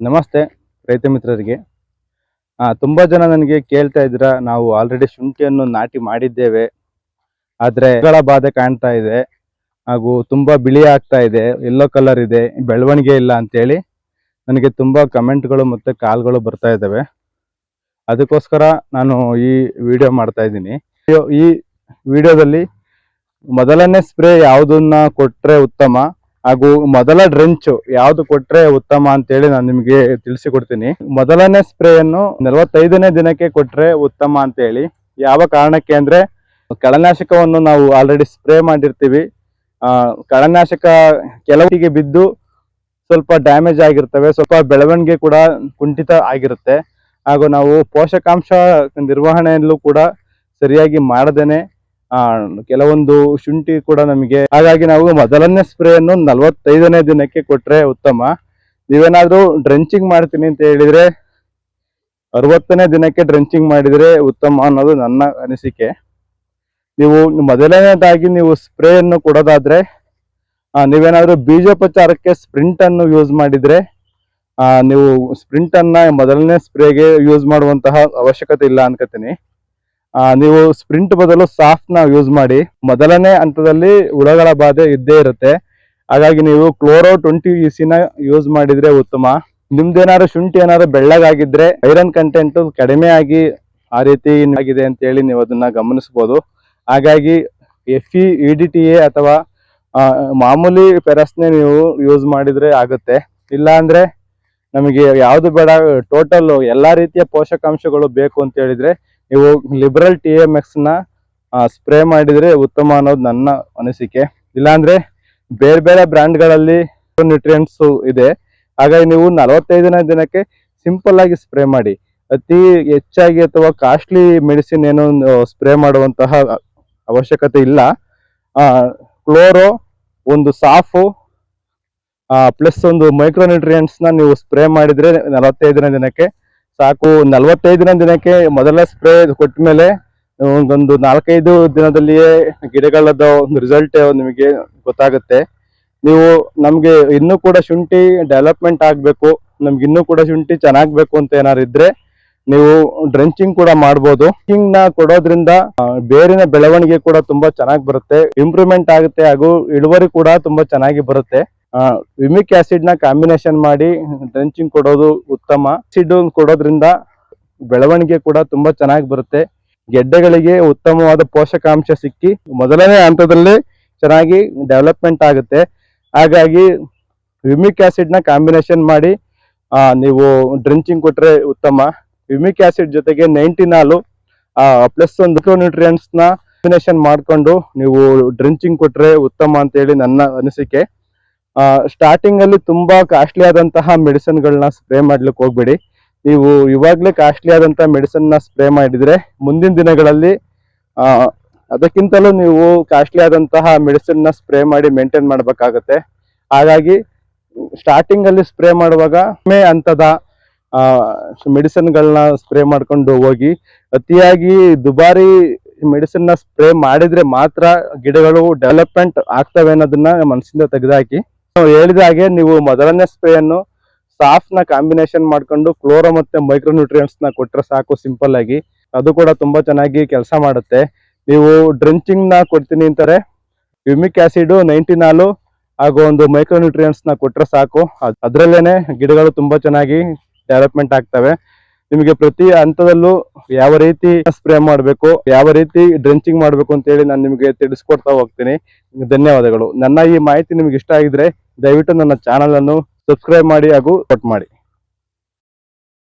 ನಮಸ್ತೆ ರೈತ ಮಿತ್ರರಿಗೆ. ತುಂಬ ಜನ ನನಗೆ ಕೇಳ್ತಾ ಇದ್ದೀರಾ, ನಾವು ಆಲ್ರೆಡಿ ಶುಂಠಿಯನ್ನು ನಾಟಿ ಮಾಡಿದ್ದೇವೆ, ಆದರೆ ಗಳ ಬಾಧೆ ಕಾಣ್ತಾ ಇದೆ ಹಾಗೂ ತುಂಬ ಬಿಳಿ ಆಗ್ತಾ ಇದೆ, ಯೆಲ್ಲೋ ಕಲರ್ ಇದೆ, ಬೆಳವಣಿಗೆ ಇಲ್ಲ ಅಂತೇಳಿ ನನಗೆ ತುಂಬ ಕಮೆಂಟ್ಗಳು ಮತ್ತು ಕಾಲ್ಗಳು ಬರ್ತಾ ಇದ್ದಾವೆ. ಅದಕ್ಕೋಸ್ಕರ ನಾನು ಈ ವಿಡಿಯೋ ಮಾಡ್ತಾ ಇದ್ದೀನಿ. ಈ ವಿಡಿಯೋದಲ್ಲಿ ಮೊದಲನೇ ಸ್ಪ್ರೇ ಯಾವುದನ್ನ ಕೊಟ್ಟರೆ ಉತ್ತಮ ಹಾಗೂ ಮೊದಲ ಡ್ರೆಂಚ್ ಯಾವ್ದು ಕೊಟ್ರೆ ಉತ್ತಮ ಅಂತೇಳಿ ನಾನು ನಿಮಗೆ ತಿಳಿಸಿಕೊಡ್ತೀನಿ. ಮೊದಲನೇ ಸ್ಪ್ರೇಯನ್ನು 45ನೇ ದಿನಕ್ಕೆ ಕೊಟ್ರೆ ಉತ್ತಮ ಅಂತೇಳಿ. ಯಾವ ಕಾರಣಕ್ಕೆ ಅಂದ್ರೆ, ಕಳೆನಾಶಕವನ್ನು ನಾವು ಆಲ್ರೆಡಿ ಸ್ಪ್ರೇ ಮಾಡಿರ್ತೀವಿ. ಕಳೆನಾಶಕ ಕೆಲವರಿಗೆ ಬಿದ್ದು ಸ್ವಲ್ಪ ಡ್ಯಾಮೇಜ್ ಆಗಿರ್ತವೆ, ಸ್ವಲ್ಪ ಬೆಳವಣಿಗೆ ಕೂಡ ಕುಂಠಿತ ಆಗಿರುತ್ತೆ, ಹಾಗೂ ನಾವು ಪೋಷಕಾಂಶ ನಿರ್ವಹಣೆಯಲ್ಲೂ ಕೂಡ ಸರಿಯಾಗಿ ಮಾಡದೇನೆ ಕೆಲವೊಂದು ಶುಂಠಿ ಕೂಡ ನಮಗೆ. ಹಾಗಾಗಿ ನಾವು ಮೊದಲನೇ ಸ್ಪ್ರೇಯನ್ನು 45ನೇ ದಿನಕ್ಕೆ ಕೊಟ್ರೆ ಉತ್ತಮ. ನೀವೇನಾದ್ರೂ ಡ್ರೆಂಚಿಂಗ್ ಮಾಡ್ತೀನಿ ಅಂತ ಹೇಳಿದ್ರೆ 60ನೇ ದಿನಕ್ಕೆ ಡ್ರೆಂಚಿಂಗ್ ಮಾಡಿದ್ರೆ ಉತ್ತಮ ಅನ್ನೋದು ನನ್ನ ಅನಿಸಿಕೆ. ನೀವು ಮೊದಲನೇದಾಗಿ ನೀವು ಸ್ಪ್ರೇಯನ್ನು ಕೊಡೋದಾದ್ರೆ, ನೀವೇನಾದ್ರೂ ಬೀಜೋಪಚಾರಕ್ಕೆ ಸ್ಪ್ರಿಂಟ್ ಅನ್ನು ಯೂಸ್ ಮಾಡಿದ್ರೆ ನೀವು ಸ್ಪ್ರಿಂಟ್ ಅನ್ನ ಮೊದಲನೇ ಸ್ಪ್ರೇಗೆ ಯೂಸ್ ಮಾಡುವಂತಹ ಅವಶ್ಯಕತೆ ಇಲ್ಲ ಅನ್ಕೋತೀನಿ. ನೀವು ಸ್ಪ್ರಿಂಟ್ ಬದಲು ಸಾಫ್ಟ್ ನ ಯೂಸ್ ಮಾಡಿ. ಮೊದಲನೇ ಹಂತದಲ್ಲಿ ಹುಳಗಳ ಬಾಧೆ ಇದ್ದೇ ಇರುತ್ತೆ, ಹಾಗಾಗಿ ನೀವು ಕ್ಲೋರೋ 20 EC ನ ಯೂಸ್ ಮಾಡಿದ್ರೆ ಉತ್ತಮ. ನಿಮ್ದೇನಾದ್ರು ಶುಂಠಿ ಏನಾದ್ರು ಬೆಳ್ಳಗಾಗಿದ್ರೆ ಐರನ್ ಕಂಟೆಂಟ್ ಕಡಿಮೆ ಆಗಿ ಆ ರೀತಿ ಆಗಿದೆ ಅಂತ ಹೇಳಿ ನೀವು ಅದನ್ನ ಗಮನಿಸಬಹುದು. ಹಾಗಾಗಿ FE EDTA ಅಥವಾ ಮಾಮೂಲಿ ಫೆರಸ್ನೇ ನೀವು ಯೂಸ್ ಮಾಡಿದ್ರೆ ಆಗುತ್ತೆ. ಇಲ್ಲ ಅಂದ್ರೆ ನಮಗೆ ಯಾವ್ದು ಬೇಡ, ಟೋಟಲ್ ಎಲ್ಲಾ ರೀತಿಯ ಪೋಷಕಾಂಶಗಳು ಬೇಕು ಅಂತ ಹೇಳಿದ್ರೆ ನೀವು ಲಿಬರಲ್ TMX ನ ಸ್ಪ್ರೇ ಮಾಡಿದ್ರೆ ಉತ್ತಮ ಅನ್ನೋದು ನನ್ನ ಅನಿಸಿಕೆ. ಇಲ್ಲಾಂದ್ರೆ ಬೇರೆ ಬೇರೆ ಬ್ರ್ಯಾಂಡ್ಗಳಲ್ಲಿ ನ್ಯೂಟ್ರಿಯೆಂಟ್ಸ್ ಇದೆ, ಹಾಗಾಗಿ ನೀವು 45ನೇ ದಿನಕ್ಕೆ ಸಿಂಪಲ್ ಆಗಿ ಸ್ಪ್ರೇ ಮಾಡಿ. ಅತಿ ಹೆಚ್ಚಾಗಿ ಅಥವಾ ಕಾಸ್ಟ್ಲಿ ಮೆಡಿಸಿನ್ ಏನು ಸ್ಪ್ರೇ ಮಾಡುವಂತಹ ಅವಶ್ಯಕತೆ ಇಲ್ಲ. ಕ್ಲೋರೋ, ಒಂದು ಸಾಫು ಪ್ಲಸ್ ಒಂದು ಮೈಕ್ರೋನ್ಯೂಟ್ರಿಯೆಂಟ್ಸ್ ನ ನೀವು ಸ್ಪ್ರೇ ಮಾಡಿದ್ರೆ 45ನೇ ದಿನಕ್ಕೆ ಸಾಕು. 45ನೇ ದಿನಕ್ಕೆ ಮೊದಲ ಸ್ಪ್ರೇ ಕೊಟ್ಟ ಮೇಲೆ ಒಂದು 4-5 ದಿನದಲ್ಲಿಯೇ ಗಿಡಗಳದ ಒಂದು ರಿಸಲ್ಟ್ ನಿಮಗೆ ಗೊತ್ತಾಗುತ್ತೆ. ನೀವು ನಮ್ಗೆ ಇನ್ನೂ ಕೂಡ ಶುಂಠಿ ಡೆವಲಪ್ಮೆಂಟ್ ಆಗ್ಬೇಕು, ನಮ್ಗೆ ಇನ್ನೂ ಕೂಡ ಶುಂಠಿ ಚೆನ್ನಾಗ್ಬೇಕು ಅಂತ ಏನಾರು ಇದ್ರೆ ನೀವು ಡ್ರೆಂಚಿಂಗ್ ಕೂಡ ಮಾಡ್ಬೋದು. ಡ್ರೆಂಚಿಂಗ್ ನ ಕೊಡೋದ್ರಿಂದ ಬೇರಿನ ಬೆಳವಣಿಗೆ ಕೂಡ ತುಂಬಾ ಚೆನ್ನಾಗಿ ಬರುತ್ತೆ, ಇಂಪ್ರೂವ್ಮೆಂಟ್ ಆಗುತ್ತೆ, ಹಾಗೂ ಇಳುವರಿ ಕೂಡ ತುಂಬಾ ಚೆನ್ನಾಗಿ ಬರುತ್ತೆ. ವಿಮಿಕ್ ಆಸಿಡ್ ನ ಕಾಂಬಿನೇಷನ್ ಮಾಡಿ ಡ್ರೆಂಚಿಂಗ್ ಕೊಡೋದು ಉತ್ತಮ. ಆಸಿಡ್ ಕೊಡೋದ್ರಿಂದ ಬೆಳವಣಿಗೆ ಕೂಡ ತುಂಬಾ ಚೆನ್ನಾಗಿ ಬರುತ್ತೆ, ಗೆಡ್ಡೆಗಳಿಗೆ ಉತ್ತಮವಾದ ಪೋಷಕಾಂಶ ಸಿಕ್ಕಿ ಮೊದಲನೇ ಹಂತದಲ್ಲಿ ಚೆನ್ನಾಗಿ ಡೆವಲಪ್ಮೆಂಟ್ ಆಗುತ್ತೆ. ಹಾಗಾಗಿ ವಿಮಿಕ್ ಆಸಿಡ್ ನ ಕಾಂಬಿನೇಷನ್ ಮಾಡಿ ನೀವು ಡ್ರೆಂಚಿಂಗ್ ಕೊಟ್ರೆ ಉತ್ತಮ. ವಿಮಿಕ್ ಆಸಿಡ್ ಜೊತೆಗೆ 90 ಪ್ಲಸ್ ಒಂದು ಮೈಕ್ರೋನ್ಯೂಟ್ರಿಯೆಂಟ್ಸ್ ನ ಕಾಂಬಿನೇಷನ್ ಮಾಡ್ಕೊಂಡು ನೀವು ಡ್ರೆಂಚಿಂಗ್ ಕೊಟ್ರೆ ಉತ್ತಮ ಅಂತ ಹೇಳಿ ನನ್ನ ಅನಿಸಿಕೆ. ಸ್ಟಾರ್ಟಿಂಗ್ ಅಲ್ಲಿ ತುಂಬಾ ಕಾಸ್ಟ್ಲಿ ಆದಂತಹ ಮೆಡಿಸಿನ್ ಗಳನ್ನ ಸ್ಪ್ರೇ ಮಾಡ್ಲಿಕ್ಕೆ ಹೋಗ್ಬೇಡಿ. ನೀವು ಇವಾಗ್ಲೇ ಕಾಸ್ಟ್ಲಿ ಆದಂತಹ ಮೆಡಿಸಿನ್ ನ ಸ್ಪ್ರೇ ಮಾಡಿದ್ರೆ ಮುಂದಿನ ದಿನಗಳಲ್ಲಿ ಅದಕ್ಕಿಂತಲೂ ನೀವು ಕಾಸ್ಟ್ಲಿ ಆದಂತಹ ಮೆಡಿಸಿನ್ ನ ಸ್ಪ್ರೇ ಮಾಡಿ ಮೇಂಟೈನ್ ಮಾಡ್ಬೇಕಾಗತ್ತೆ. ಹಾಗಾಗಿ ಸ್ಟಾರ್ಟಿಂಗ್ ಅಲ್ಲಿ ಸ್ಪ್ರೇ ಮಾಡುವಾಗ ಕಡಿಮೆ ಹಂತದ ಮೆಡಿಸಿನ್ ಗಳನ್ನ ಸ್ಪ್ರೇ ಮಾಡ್ಕೊಂಡು ಹೋಗಿ. ಅತಿಯಾಗಿ ದುಬಾರಿ ಮೆಡಿಸಿನ್ ನ ಸ್ಪ್ರೇ ಮಾಡಿದ್ರೆ ಮಾತ್ರ ಗಿಡಗಳು ಡೆವಲಪ್ಮೆಂಟ್ ಆಗ್ತವೆ ಅನ್ನೋದನ್ನ ಮನಸ್ಸಿಂದ ತೆಗೆದುಹಾಕಿ. ಹೇಳಿದ ಹಾಗೆ ನೀವು ಮೊದಲನೇ ಸ್ಪ್ರೇ ಅನ್ನು ಸಾಫ್ ನ ಕಾಂಬಿನೇಷನ್ ಮಾಡ್ಕೊಂಡು ಕ್ಲೋರೋ ಮತ್ತೆ ಮೈಕ್ರೋನ್ಯೂಟ್ರಿಯೆಂಟ್ಸ್ ನ ಕೊಟ್ರೆ ಸಾಕು, ಸಿಂಪಲ್ ಆಗಿ. ಅದು ಕೂಡ ತುಂಬಾ ಚೆನ್ನಾಗಿ ಕೆಲಸ ಮಾಡುತ್ತೆ. ನೀವು ಡ್ರೆಂಚಿಂಗ್ ನ ಕೊಡ್ತೀನಿ ಅಂತಾರೆ, ವಿಮಿಕ್ ಆಸಿಡ್ 90 ಹಾಗೂ ಒಂದು ಮೈಕ್ರೋನ್ಯೂಟ್ರಿಯೆಂಟ್ಸ್ ನ ಕೊಟ್ರೆ ಸಾಕು, ಅದ್ರಲ್ಲೇನೆ ಗಿಡಗಳು ತುಂಬಾ ಚೆನ್ನಾಗಿ ಡೆವಲಪ್ಮೆಂಟ್ ಆಗ್ತವೆ. ನಿಮಗೆ ಪ್ರತಿ ಹಂತದಲ್ಲೂ ಯಾವ ರೀತಿ ಸ್ಪ್ರೇ ಮಾಡಬೇಕು, ಯಾವ ರೀತಿ ಡ್ರೆಂಚಿಂಗ್ ಮಾಡಬೇಕು ಅಂತ ಹೇಳಿ ನಾನು ನಿಮಗೆ ತಿಳಿಸ್ಕೊಡ್ತಾ ಹೋಗ್ತೀನಿ. ಧನ್ಯವಾದಗಳು. ನನ್ನ ಈ ಮಾಹಿತಿ ನಿಮ್ಗೆ ಇಷ್ಟ ಆಗಿದ್ರೆ ದಯವಿಟ್ಟು ನನ್ನ ಚಾನಲ್ ಅನ್ನು ಸಬ್ಸ್ಕ್ರೈಬ್ ಮಾಡಿ ಹಾಗೂ ಸಪೋರ್ಟ್ ಮಾಡಿ.